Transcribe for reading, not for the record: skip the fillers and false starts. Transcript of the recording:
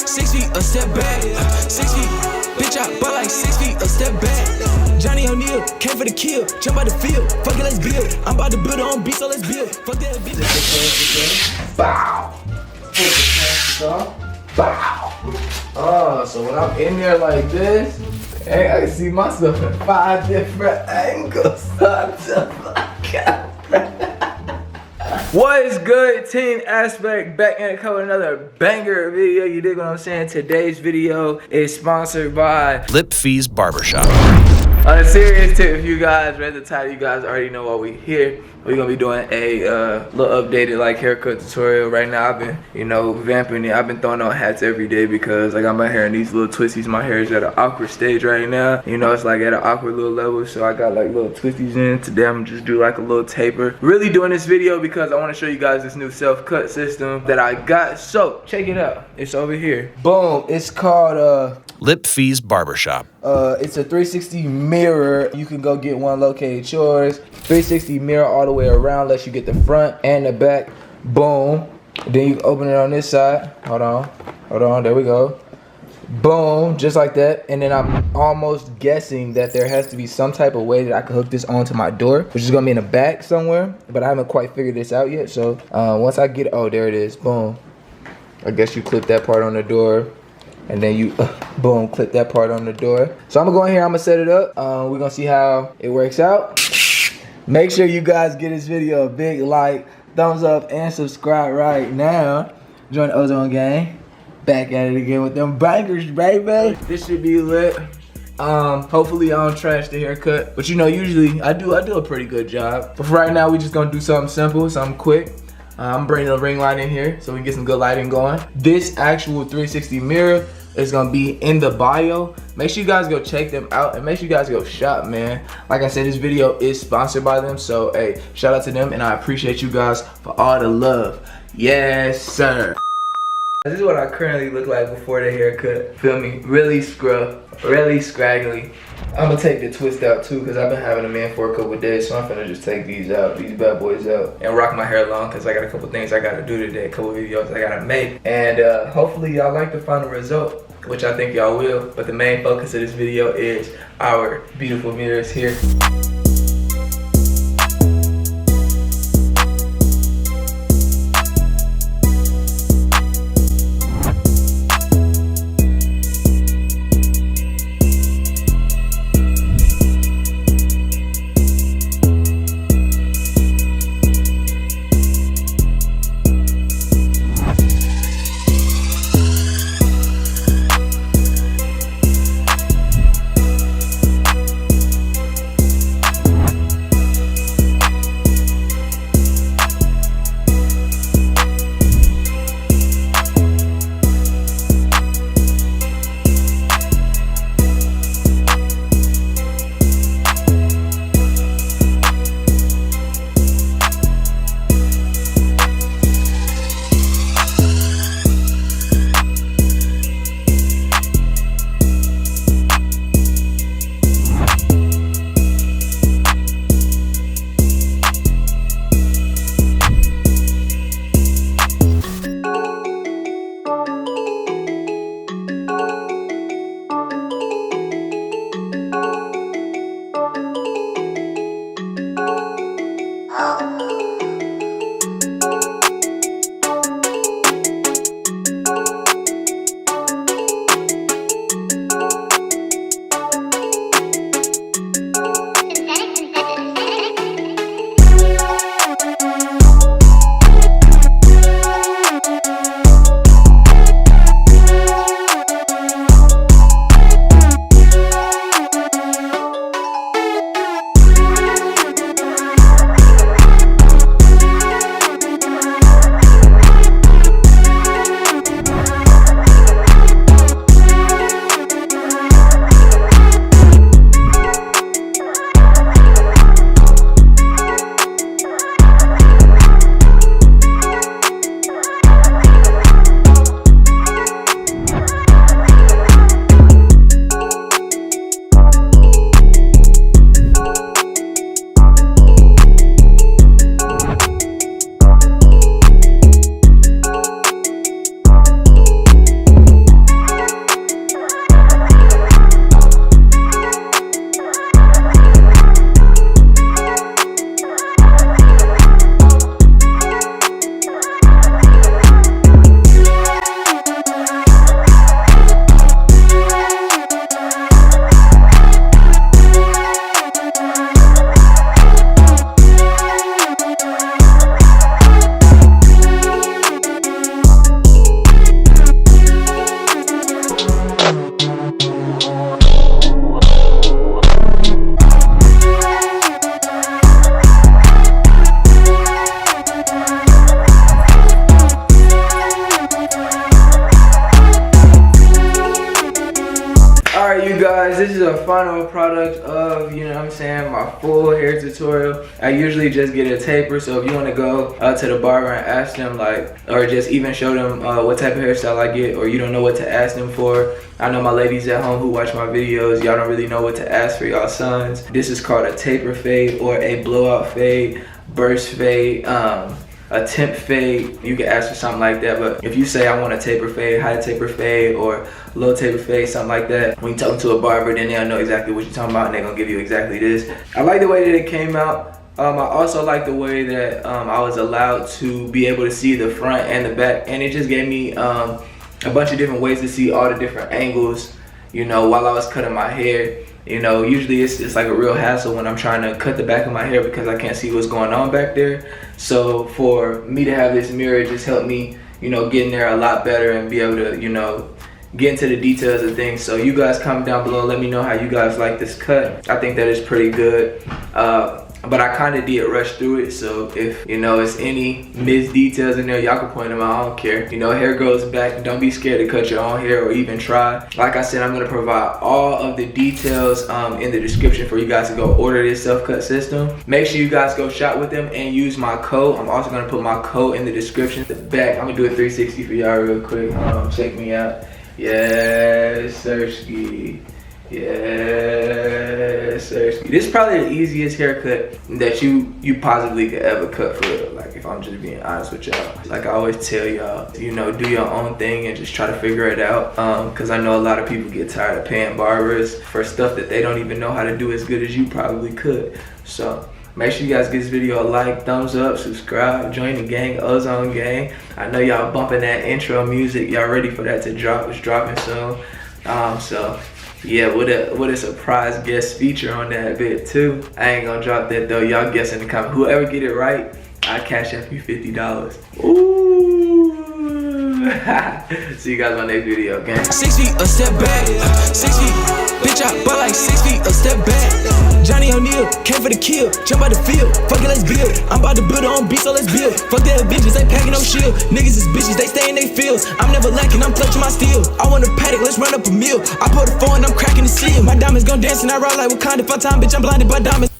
6 feet, a step back. 6 feet, bitch, I bought like 6 feet, a step back. Johnny O'Neal, came for the kill. Jump out the field, fuck it, let's build. I'm about to build on beat, so let's build. Fuck that bitch. Bow. Bow. Oh, so when I'm in there like this, hey, I can see myself in 5 different angles. What is good, Team Aspect? Back in to cover another banger video. You dig what I'm saying? Today's video is sponsored by LipFi's Barbershop. On a serious tip, if you guys read the title, you guys already know why we're here. We're gonna be doing a little updated like haircut tutorial. Right now I've been, vamping it. I've been throwing on hats every day because I got my hair in these little twisties. My hair is at an awkward stage right now. It's like at an awkward little level, so I got like little twisties in. Today I'm gonna just do like a little taper. Really doing this video because I wanna show you guys this new self-cut system that I got. So check it out. It's over here. Boom. It's called LipFi's Barbershop. It's a 360 mirror. You can go get one located yours. 360 mirror all the way around, lets you get the front and the back. Boom. Then you open it on this side. Hold on, there we go. Boom, just like that. And then I'm almost guessing that there has to be some type of way that I can hook this onto my door, which is gonna be in the back somewhere, but I haven't quite figured this out yet. So once I get, oh, there it is, boom. I guess you clip that part on the door. And then you, boom, clip that part on the door. So I'm gonna go in here, I'm gonna set it up. We're gonna see how it works out. Make sure you guys give this video a big like, thumbs up, and subscribe right now. Join the Ozone Gang. Back at it again with them bangers, baby. This should be lit. Hopefully I don't trash the haircut. But usually I do a pretty good job. But for right now, we just gonna do something simple, something quick. I'm bringing the ring light in here so we can get some good lighting going. This actual 360 mirror is gonna be in the bio. Make sure you guys go check them out and make sure you guys go shop, man. Like I said, this video is sponsored by them, so hey, shout out to them, and I appreciate you guys for all the love. Yes, sir. This is what I currently look like before the haircut. Feel me? Really scrub, really scraggly. I'm gonna take the twist out too because I've been having them in for a couple days, so I'm gonna just take these out, these bad boys out, and rock my hair long because I got a couple things I gotta do today, a couple videos I gotta make, and hopefully y'all like the final result, which I think y'all will. But the main focus of this video is our beautiful mirrors here. this is a final product of, you know what I'm saying, my full hair tutorial. I usually just get a taper, so if you want to go to the barber and ask them, like, or just even show them what type of hairstyle I get, or you don't know what to ask them for. I know my ladies at home who watch my videos, y'all don't really know what to ask for y'all sons. This is called a taper fade or a blowout fade, burst fade, a temp fade. You can ask for something like that. But if you say I want a taper fade, high taper fade, or low taper fade, something like that, when you talk to a barber, then they'll know exactly what you're talking about and they're gonna give you exactly this. I like the way that it came out. I also like the way that I was allowed to be able to see the front and the back, and it just gave me a bunch of different ways to see all the different angles, you know, while I was cutting my hair. You know, usually it's like a real hassle when I'm trying to cut the back of my hair because I can't see what's going on back there. So for me to have this mirror, it just helped me, you know, get in there a lot better and be able to, you know, get into the details of things. So you guys comment down below, let me know how you guys like this cut. I think that is pretty good. But I kind of did rush through it, so if, you know, it's any missed details in there, y'all can point them out, I don't care. You know, hair grows back, don't be scared to cut your own hair or even try. Like I said, I'm gonna provide all of the details in the description for you guys to go order this SelfCut system. Make sure you guys go shop with them and use my code. I'm also gonna put my code in the description. The back, I'm gonna do a 360 for y'all real quick. Check me out. Yes, Sirski. Yes, Sirski. This is probably the easiest haircut that you possibly could ever cut, for real. Like, if I'm just being honest with y'all. Like I always tell y'all, you know, do your own thing and just try to figure it out. Cause I know a lot of people get tired of paying barbers for stuff that they don't even know how to do as good as you probably could. So make sure you guys give this video a like, thumbs up, subscribe, join the gang, Ozone gang. I know y'all bumping that intro music. Y'all ready for that to drop? It's dropping soon. So yeah, with a surprise guest feature on that bit too. I ain't gonna drop that though. Y'all guess in the comments. Whoever get it right, I cash out you $50. Ooh. See you guys on my next video, gang. 6 feet, a step back. 6 feet, bitch, I butt like 6 feet, a step back. Johnny O'Neal came for the kill. Jump out the field, fuck it, let's build. I'm about to build our own beat, so let's build. Fuck that bitches, they packing no shield. Niggas is bitches, they stay in they fields. I'm never lacking, I'm clutching my steel. I want a paddock, let's run up a meal. I put a phone, I'm cracking the seal. My diamonds gon' dance and I ride like Wakanda. Fuck time, bitch, I'm blinded by diamonds.